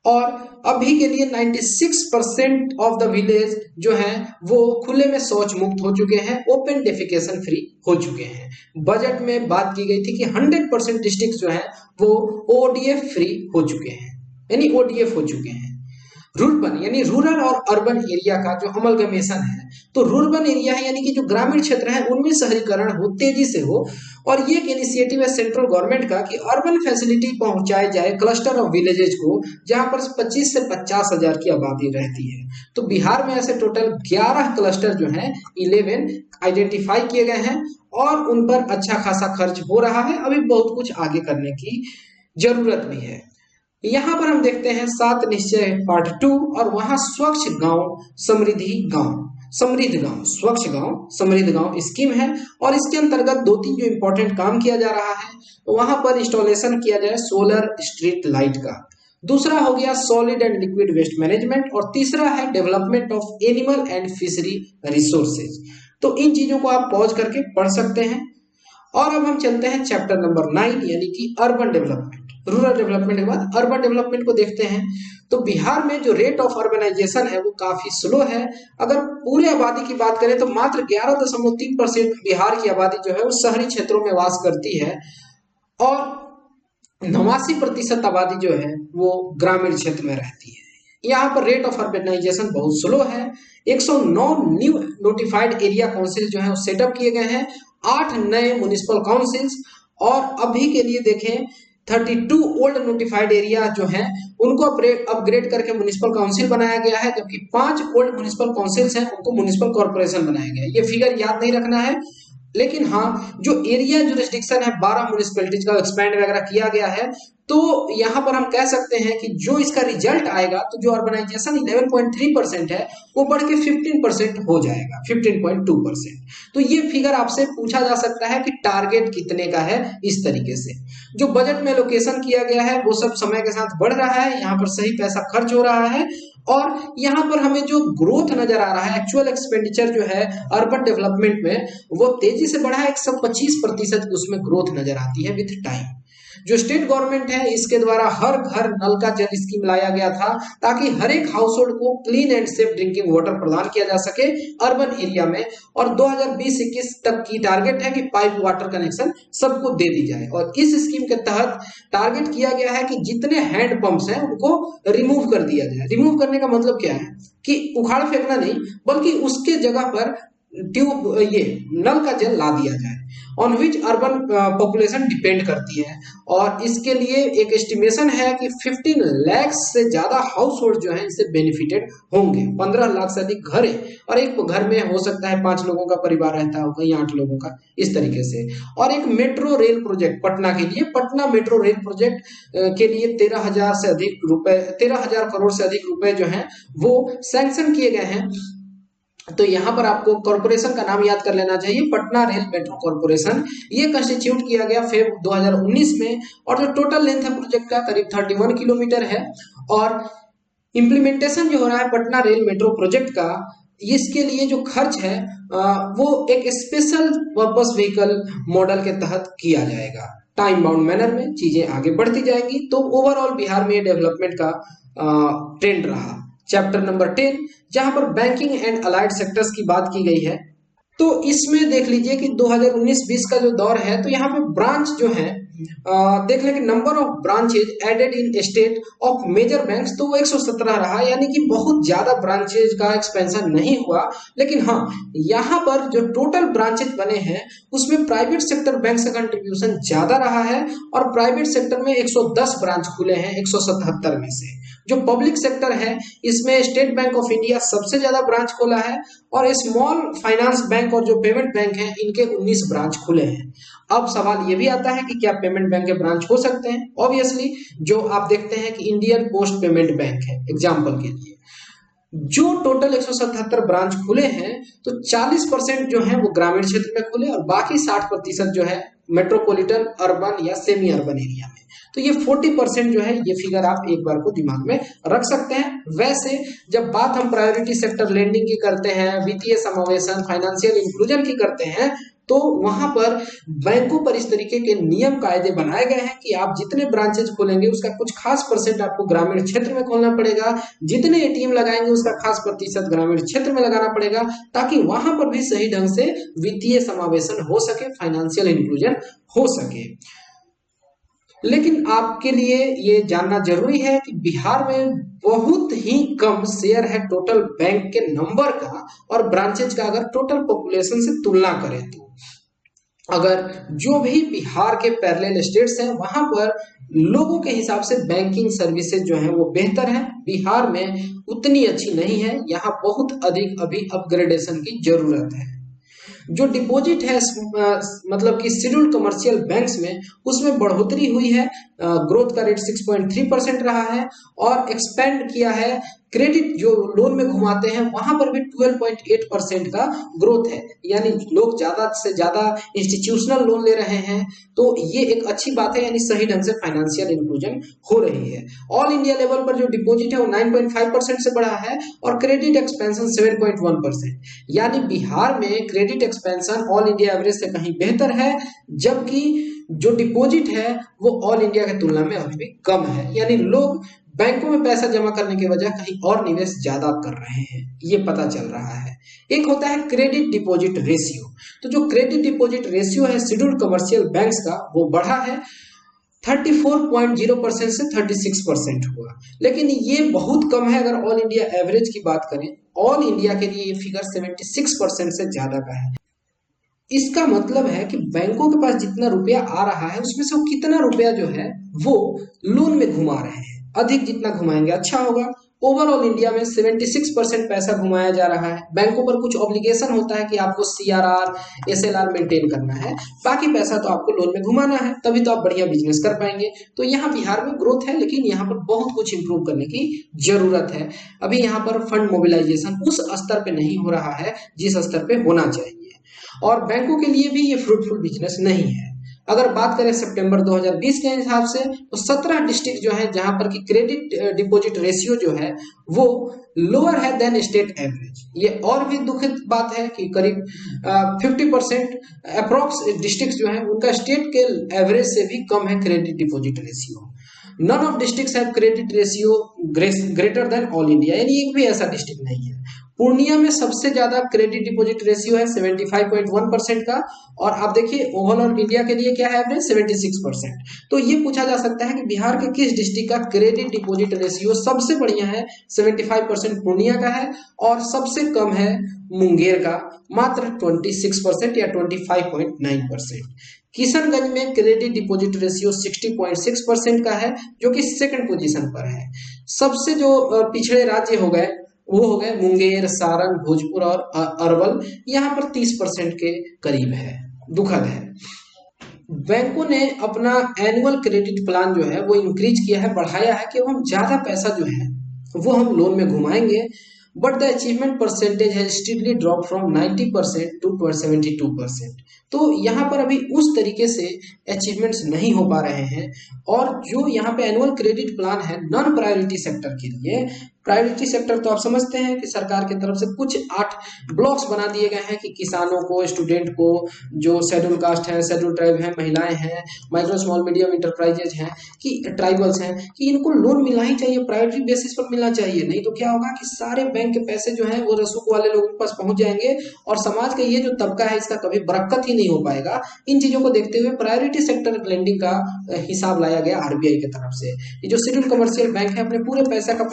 और अभी के लिए 96% ऑफ द विलेज जो है वो खुले में शौच मुक्त हो चुके हैं, ओपन डेफिकेशन फ्री हो चुके हैं। बजट में बात की गई थी कि 100% डिस्ट्रिक्ट जो है वो ODF फ्री हो चुके हैं, यानी ODF हो चुके हैं। रूरबन यानी रूरल और अर्बन एरिया का जो अमलगमेशन है, तो रूरबन एरिया है यानी कि जो ग्रामीण क्षेत्र है उनमें शहरीकरण हो, तेजी से हो। और ये एक इनिशिएटिव है सेंट्रल गवर्नमेंट का कि अर्बन फैसिलिटी पहुंचाए जाए क्लस्टर ऑफ विलेजेज को, जहां पर 25 से 50 हजार की आबादी रहती है। तो बिहार में ऐसे टोटल 11 क्लस्टर जो हैं 11 आइडेंटिफाई किए गए हैं, और उन पर अच्छा खासा खर्च हो रहा है। अभी बहुत कुछ आगे करने की जरूरत भी है। यहाँ पर हम देखते हैं 7 निश्चय पार्ट 2, और वहां स्वच्छ गांव समृद्धि गांव, समृद्ध गांव, स्वच्छ गांव समृद्ध गांव स्कीम है, और इसके अंतर्गत 2-3 जो इंपॉर्टेंट काम किया जा रहा है, तो वहां पर इंस्टॉलेशन किया जाए सोलर स्ट्रीट लाइट का। दूसरा हो गया solid and liquid waste management, और तीसरा है development of animal and fishery resources. तो इन चीजों को आप पॉज करके पढ़ सकते हैं। और अब हम चलते हैं चैप्टर नंबर 9 यानी कि अर्बन डेवलपमेंट। रूरल डेवलपमेंट के बाद अर्बन डेवलपमेंट को देखते हैं। तो बिहार में जो रेट ऑफ अर्बनाइजेशन है वो काफी स्लो है। अगर पूरे आबादी की बात करें तो मात्र 11.3% बिहार की आबादी जो है वो शहरी क्षेत्रों में वास करती है और 89% आबादी जो है वो ग्रामीण क्षेत्र में रहती है। यहाँ पर रेट ऑफ अर्बनाइजेशन बहुत स्लो है। 109 न्यू नोटिफाइड एरिया काउंसिल जो है वो सेटअप किए गए हैं, 8 नए म्युनिसिपल काउंसिल्स, और अभी के लिए देखें 32 ओल्ड नोटिफाइड एरिया जो हैं उनको अपग्रेड करके म्युनिसिपल काउंसिल बनाया गया है, जबकि 5 ओल्ड म्युनिसिपल काउंसिल्स हैं उनको म्युनिसिपल कॉर्पोरेशन बनाया गया है। ये फिगर याद नहीं रखना है, लेकिन हाँ जो एरिया जुरिस्डिक्शन है 12 म्युनिसिपैलिटीज का एक्सपेंड वगैरह किया गया है। तो यहाँ पर हम कह सकते हैं कि जो इसका रिजल्ट आएगा तो जो अर्बनाइजेशन 11.3% है वो बढ़ के 15% हो जाएगा, 15.2%। तो ये फिगर आपसे पूछा जा सकता है कि टारगेट कितने का है। इस तरीके से जो बजट में एलोकेशन किया गया है वो सब समय के साथ बढ़ रहा है, यहाँ पर सही पैसा खर्च हो रहा है और यहाँ पर हमें जो ग्रोथ नजर आ रहा है, एक्चुअल एक्सपेंडिचर जो है अर्बन डेवलपमेंट में वो तेजी से बढ़ा है, 125% उसमें ग्रोथ नजर आती है विथ टाइम। जो स्टेट गवर्नमेंट है इसके द्वारा हर घर नल का जल स्कीम लाया गया था ताकि हर एक हाउस होल्ड को clean and safe drinking water प्रदान किया जा सके अर्बन एरिया में, और 2020-21 तक की टारगेट है कि पाइप वाटर कनेक्शन सबको दे दी जाए। और इस स्कीम के तहत टारगेट किया गया है कि जितने हैंड पंप्स हैं उनको रिमूव कर दिया जाए। रिमूव करने का मतलब क्या है कि उखाड़ फेंकना नहीं, बल्कि उसके जगह पर ट्यूब ये नल का जल ला दिया जाए, on which urban population depend करती है। और इसके लिए एक एस्टिमेशन है कि 15 लाख से ज्यादा हाउस होल्ड जो है इससे बेनिफिटेड होंगे। 15 लाख से अधिक घर है और एक घर में हो सकता है 5 लोगों का परिवार रहता हो, कहीं 8 लोगों का, इस तरीके से। और एक मेट्रो रेल प्रोजेक्ट पटना के लिए, पटना मेट्रो रेल प्रोजेक्ट के लिए 13,000 करोड़ से अधिक रुपए जो है वो सैंक्शन किए गए हैं। तो यहाँ पर आपको कॉर्पोरेशन का नाम याद कर लेना चाहिए, पटना रेल मेट्रो कॉर्पोरेशन। ये कंस्टिट्यूट किया गया फेब 2019 में और जो टोटल लेंथ है प्रोजेक्ट का करीब 31 किलोमीटर है। और इम्प्लीमेंटेशन जो हो रहा है पटना रेल मेट्रो प्रोजेक्ट का, इसके लिए जो खर्च है वो एक स्पेशल पर्पस व्हीकल मॉडल के तहत किया जाएगा। टाइम बाउंड मैनर में चीजें आगे बढ़ती जाएंगी। तो ओवरऑल बिहार में डेवलपमेंट का ट्रेंड रहा। चैप्टर नंबर 10 जहां पर बैंकिंग एंड अलाइड सेक्टर्स की बात की गई है, तो इसमें देख लीजिए कि 2019-20 का जो दौर है तो यहाँ पे ब्रांच जो है देख लें कि number of branches added in state of major banks तो वो 117 रहा, यानी कि बहुत ज्यादा ब्रांचेज का एक्सपेंशन नहीं हुआ। लेकिन हाँ यहाँ पर जो टोटल ब्रांचेज बने हैं उसमें प्राइवेट सेक्टर बैंक का कंट्रीब्यूशन ज्यादा रहा है और प्राइवेट सेक्टर में 110 ब्रांच खुले हैं 177 में से। जो पब्लिक सेक्टर है इसमें स्टेट बैंक ऑफ इंडिया सबसे ज्यादा ब्रांच खोला है और स्मॉल फाइनेंस बैंक और जो पेमेंट बैंक हैं इनके 19 ब्रांच खुले हैं। अब सवाल ये भी आता है कि क्या पेमेंट बैंक के ब्रांच हो सकते हैं? ऑब्वियसली जो आप देखते हैं कि इंडियन पोस्ट पेमेंट बैंक है एग्जांपल के लिए, जो टोटल 177 ब्रांच खुले हैं तो 40% जो है वो ग्रामीण क्षेत्र में खुले और बाकी 60% जो है मेट्रोपॉलिटन अर्बन या सेमी अर्बन एरिया में। तो ये 40% जो है ये फिगर आप एक बार को दिमाग में रख सकते हैं। वैसे जब बात हम प्रायोरिटी सेक्टर लेंडिंग की करते हैं, वित्तीय समावेशन, फाइनेंशियल इंक्लूजन की करते हैं, तो वहां पर बैंकों पर इस तरीके के नियम कायदे बनाए गए हैं कि आप जितने ब्रांचेज खोलेंगे उसका कुछ खास परसेंट आपको ग्रामीण क्षेत्र में खोलना पड़ेगा, जितने एटीएम लगाएंगे उसका खास प्रतिशत ग्रामीण क्षेत्र में लगाना पड़ेगा, ताकि वहां पर भी सही ढंग से वित्तीय समावेशन हो सके, फाइनेंशियल इंक्लूजन हो सके। लेकिन आपके लिए ये जानना जरूरी है कि बिहार में बहुत ही कम शेयर है टोटल बैंक के नंबर का और ब्रांचेज का अगर टोटल पॉपुलेशन से तुलना करें तो। अगर जो भी बिहार के पैरेलल स्टेट्स हैं वहां पर लोगों के हिसाब से बैंकिंग सर्विसेज जो है वो बेहतर है, बिहार में उतनी अच्छी नहीं है। यहाँ बहुत अधिक अभी अपग्रेडेशन की जरूरत है। जो डिपॉजिट है मतलब कि शेड्यूल्ड कमर्शियल बैंक्स में उसमें बढ़ोतरी हुई है ग्रोथ का रेट 6.3% रहा है, और एक्सपेंड किया है क्रेडिट जो लोन में घुमाते हैं वहां पर भी 12.8% का ग्रोथ है, यानी लोग ज्यादा से ज्यादा इंस्टीट्यूशनल लोन ले रहे हैं। तो ये एक अच्छी बात है, यानी सही ढंग से फाइनेंशियल इंक्लूजन हो रही है। ऑल इंडिया लेवल पर जो डिपॉजिट है वो 9.5% से बढ़ा है, और क्रेडिट एक्सपेंशन 7.1%, यानी बिहार में credit expansion all India average से कहीं बेहतर है, जबकि जो डिपॉजिट है वो ऑल इंडिया की तुलना में अभी भी कम है, यानी लोग बैंकों में पैसा जमा करने के बजाय कहीं और निवेश ज्यादा कर रहे हैं, ये पता चल रहा है। एक होता है क्रेडिट डिपॉजिट रेशियो। तो जो क्रेडिट डिपॉजिट रेशियो है शेड्यूल्ड कमर्शियल बैंक्स का, वो बढ़ा है 34.0% से 36% हुआ, लेकिन ये बहुत कम है अगर ऑल इंडिया एवरेज की बात करें। ऑल इंडिया के लिए ये फिगर 76% से ज्यादा का है। इसका मतलब है कि बैंकों के पास जितना रुपया आ रहा है उसमें से वो कितना रुपया जो है वो लोन में घुमा रहे हैं, अधिक जितना घुमाएंगे अच्छा होगा। ओवरऑल इंडिया में 76% पैसा घुमाया जा रहा है। बैंकों पर कुछ ऑब्लिगेशन होता है कि आपको CRR SLR मेंटेन करना है, बाकी पैसा तो आपको लोन में घुमाना है, तभी तो आप बढ़िया बिजनेस कर पाएंगे। तो यहाँ बिहार में ग्रोथ है, लेकिन यहाँ पर बहुत कुछ इंप्रूव करने की जरूरत है। अभी यहाँ पर फंड मोबिलाइजेशन उस स्तर पे नहीं हो रहा है जिस स्तर पे होना चाहिए, और बैंकों के लिए भी ये फ्रूटफुल बिजनेस नहीं है। अगर बात करें सितंबर 2020 के हिसाब से, तो 17 डिस्ट्रिक्ट जो है जहां पर की क्रेडिट डिपॉजिट रेशियो जो है वो लोअर है देन स्टेट एवरेज। ये और भी दुखद बात है कि करीब 50% अप्रोक्स डिस्ट्रिक्ट जो है उनका स्टेट के एवरेज से भी कम है credit deposit ratio. None of districts have credit ratio greater than all India, यानी एक भी ऐसा डिस्ट्रिक्ट नहीं है। पूर्णिया में सबसे ज्यादा क्रेडिट डिपॉजिट रेशियो है 75.1% का, और आप देखिए ओवरऑल इंडिया के लिए क्या है एवरेज 76%। तो ये पूछा जा सकता है कि बिहार के किस डिस्ट्रिक्ट का क्रेडिट डिपॉजिट रेशियो सबसे बढ़िया है। 75% पूर्णिया का है, और सबसे कम है मुंगेर का, मात्र 26% या 25.9%। किशनगंज में क्रेडिट डिपॉजिट रेशियो 60.6% का है, जो कि सेकंड पोजीशन पर है। सबसे जो पिछड़े राज्य हो गए वो हो गए मुंगेर, सारण, भोजपुर और अरवल, यहाँ पर 30% के करीब है। दुखद है। बैंकों ने अपना एनुअल क्रेडिट प्लान जो है वो इंक्रीज किया है, बढ़ाया है कि हम ज्यादा पैसा जो है वो हम लोन में घुमाएंगे, बट द अचीवमेंट परसेंटेज है स्ट्रिक्टली ड्रॉप फ्रॉम 90% टू 72%। तो यहाँ पर अभी उस तरीके से अचीवमेंट्स नहीं हो पा रहे हैं। और जो यहाँ पे एनुअल क्रेडिट प्लान है नॉन प्रायोरिटी सेक्टर के लिए, प्रायोरिटी सेक्टर तो आप समझते हैं कि सरकार की तरफ से कुछ 8 ब्लॉक्स बना दिए गए हैं कि किसानों को, स्टूडेंट को, जो शेड्यूल कास्ट हैं, शेड्यूल ट्राइब हैं, महिलाएं हैं, माइक्रो स्मॉल मीडियम इंटरप्राइजेज हैं, कि ट्राइबल्स हैं, कि इनको लोन मिलना ही चाहिए, प्रायोरिटी बेसिस पर मिलना चाहिए। नहीं तो क्या होगा कि सारे बैंक के पैसे जो हैं वो रसूख वाले लोगों के पास पहुंच जाएंगे, और समाज का ये जो तबका है इसका कभी बरकत ही नहीं हो पाएगा। इन चीजों को देखते हुए प्रायोरिटी सेक्टर लेंडिंग का हिसाब लाया गया RBI की तरफ से। ये जो शेड्यूल कमर्शियल बैंक है अपने पूरे पैसा का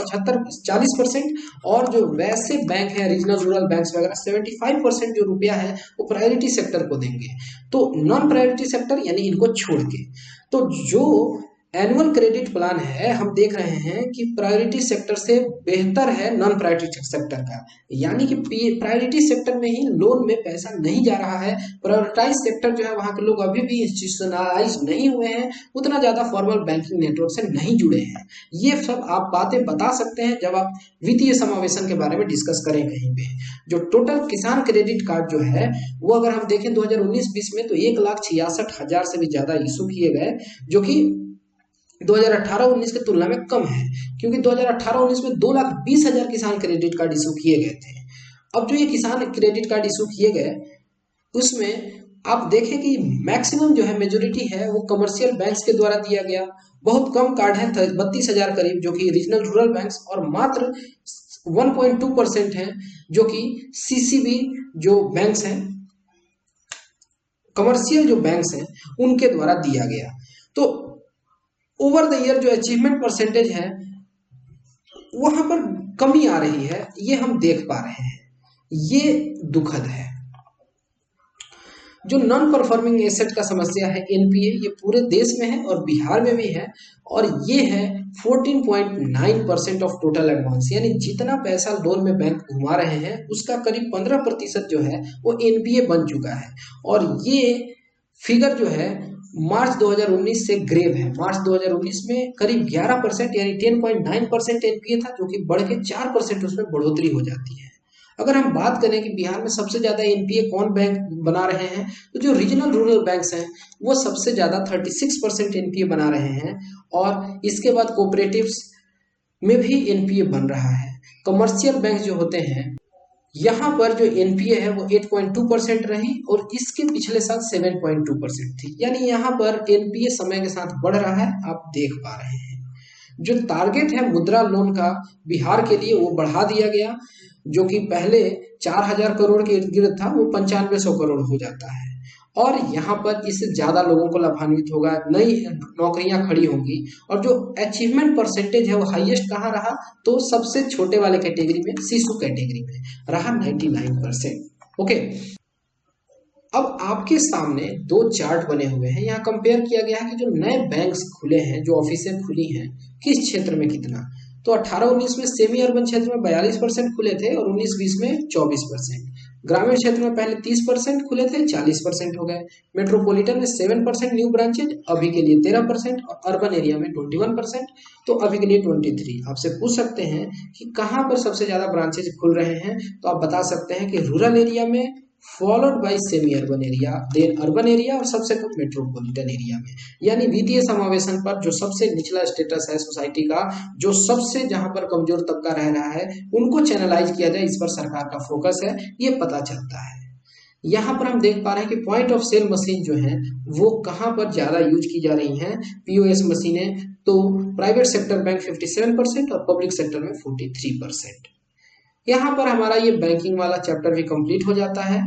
40%, और जो वैसे बैंक है रीजनल रूरल बैंक्स वगैरह 75% जो रुपया है वो प्रायोरिटी सेक्टर को देंगे। तो नॉन प्रायोरिटी सेक्टर यानी इनको छोड़ के, तो जो एनुअल क्रेडिट प्लान है हम देख रहे हैं कि प्रायोरिटी सेक्टर से बेहतर है नॉन प्रायोरिटी सेक्टर का, यानी कि प्रायोरिटी सेक्टर में ही लोन में पैसा नहीं जा रहा है। प्रायोरिटाइज सेक्टर जो है वहां के लोग अभी भी इंस्टीट्यूशनलाइज नहीं हुए हैं, उतना ज्यादा फॉर्मल बैंकिंग नेटवर्क से नहीं जुड़े हैं। ये सब आप बातें बता सकते हैं जब आप वित्तीय समावेशन के बारे में डिस्कस करें कहीं पे। जो टोटल किसान क्रेडिट कार्ड जो है वो अगर हम देखें 2019-20 में तो 1,66,000 से भी ज्यादा इशू किए गए, जो कि 2018-19 की तुलना में कम है, क्योंकि 2018-19 में 2,20,000 किसान क्रेडिट कार्ड इशू किए गए थे। अब जो ये किसान क्रेडिट कार्ड इशू किए गए उसमें आप देखें कि मैक्सिमम जो है मेजोरिटी है वो कमर्शियल बैंक्स के द्वारा दिया गया। बहुत कम कार्ड है 32,000 करीब जो कि रीजनल रूरल बैंक्स, और मात्र 1.2% है जो कि CCB जो बैंक्स हैं, कमर्शियल जो बैंक्स हैं उनके द्वारा दिया गया। तो ओवर द ईयर जो अचीवमेंट परसेंटेज है वहां पर कमी आ रही है, ये हम देख पा रहे हैं, ये दुखद है। जो नॉन परफॉर्मिंग एसेट का समस्या है NPA, ये पूरे देश में है और बिहार में भी है, और ये है 14.9% ऑफ टोटल एडवांस, यानी जितना पैसा लोन में बैंक घुमा रहे हैं उसका करीब 15% जो है वो NPA बन चुका है। और ये फिगर जो है मार्च 2019 से ग्रेव है। मार्च 2019 में करीब 11% यानी 10.9% एनपीए था, जो कि बढ़ के 4% उसमें बढ़ोतरी हो जाती है। अगर हम बात करें कि बिहार में सबसे ज्यादा एनपीए कौन बैंक बना रहे हैं, तो जो रीजनल रूरल बैंक्स हैं वो सबसे ज्यादा 36% एनपीए बना रहे हैं, और इसके बाद कोऑपरेटिव्स में भी एनपीए बन रहा है। कमर्शियल बैंक जो होते हैं, यहाँ पर जो एनपीए है वो 8.2% रही, और इसके पिछले साल 7.2% थी। यानी यहाँ पर एनपीए समय के साथ बढ़ रहा है, आप देख पा रहे हैं। जो टारगेट है मुद्रा लोन का बिहार के लिए वो बढ़ा दिया गया, जो कि पहले 4000 करोड़ के इर्द गिर्द था, वो 9500 करोड़ हो जाता है। और यहाँ पर इससे ज्यादा लोगों को लाभान्वित होगा, नई नौकरियां खड़ी होंगी। और जो अचीवमेंट परसेंटेज है वो हाईएस्ट कहाँ रहा, तो सबसे छोटे वाले कैटेगरी में, शिशु कैटेगरी में रहा 99%। ओके, अब आपके सामने दो चार्ट बने हुए हैं। यहाँ कंपेयर किया गया है कि जो नए बैंक्स खुले हैं, जो ऑफिसें खुली हैं, किस क्षेत्र में कितना। तो 18-19 में सेमी अर्बन क्षेत्र में 42% खुले थे, और 19-20 में 24%। ग्रामीण क्षेत्र में पहले 30% खुले थे, 40% हो गए। मेट्रोपॉलिटन में 7% न्यू ब्रांचेज, अभी के लिए 13%, और अर्बन एरिया में 21%, तो अभी के लिए 23। आपसे पूछ सकते हैं कि कहाँ पर सबसे ज्यादा ब्रांचेज खुल रहे हैं, तो आप बता सकते हैं कि रूरल एरिया में, followed by semi urban area, then urban area, और सबसे कम मेट्रोपॉलिटन एरिया में। यानी वित्तीय समावेशन पर जो सबसे निचला स्टेटस है सोसाइटी का, जो सबसे जहां पर कमजोर तबका रह रहा है, उनको चैनलाइज किया जाए, इस पर सरकार का फोकस है, ये पता चलता है। यहाँ पर हम देख पा रहे हैं कि पॉइंट ऑफ सेल मशीन जो है वो कहाँ पर ज्यादा यूज की जा रही हैं, पीओएस मशीनें। तो प्राइवेट सेक्टर बैंक 57% और पब्लिक सेक्टर में 43%। यहाँ पर हमारा ये बैंकिंग वाला चैप्टर भी कंप्लीट हो जाता है,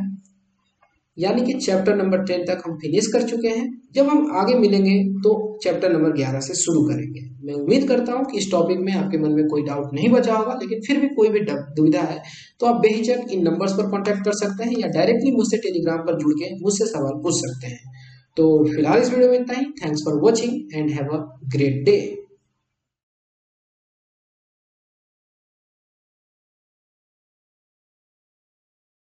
यानी कि चैप्टर नंबर 10 तक हम फिनिश कर चुके हैं। जब हम आगे मिलेंगे तो चैप्टर नंबर 11 से शुरू करेंगे। मैं उम्मीद करता हूँ कि इस टॉपिक में आपके मन में कोई डाउट नहीं बचा होगा, लेकिन फिर भी कोई भी दुविधा है तो आप बेहिचक इन नंबर्स पर कॉन्टैक्ट कर सकते हैं, या डायरेक्टली मुझसे टेलीग्राम पर जुड़ के मुझसे सवाल पूछ सकते हैं। तो फिलहाल इस वीडियो में इतना ही। Thanks for watching and have a great day.